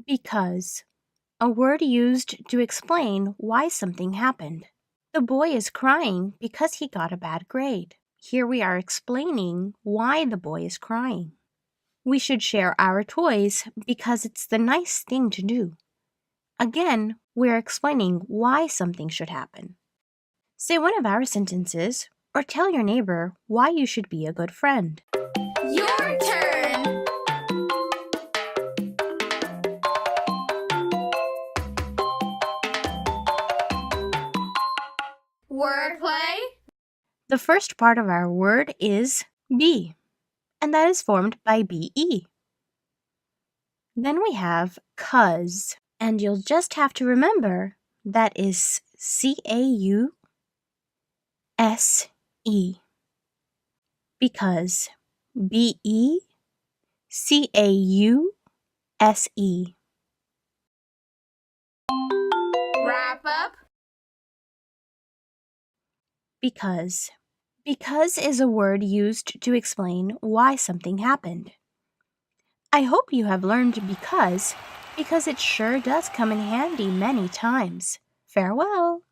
Because. A word used to explain why something happened. The boy is crying because he got a bad grade. Here we are explaining why the boy is crying. We should share our toys because it's the nice thing to do. Again, we're explaining why something should happen. Say one of our sentences or tell your neighbor why you should be a good friend. Your turn! Wordplay? The first part of our word is be, and that is formed by be. Then we have cause, and you'll just have to remember that is C-A-U-S-E. Because B-E-C-A-U-S-E. Wrap up? Because. Because is a word used to explain why something happened. I hope you have learned because it sure does come in handy many times. Farewell.